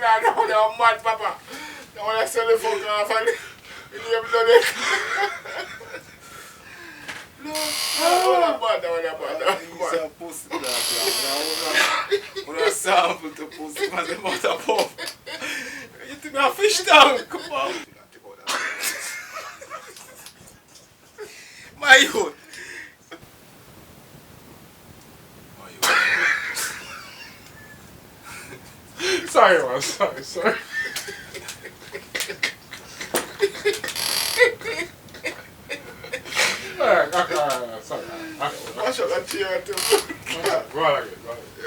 Nah, that one are mad, Papa. That one I sell the fuck off and you have done it. No, that one are bad. He's a pussy that when I sample to pussy, man, the mother puff. You think I'm a fish tank? Come on. My youth. Sorry, man. Sorry. Alright, sorry. Mash up that chair too. Go on again.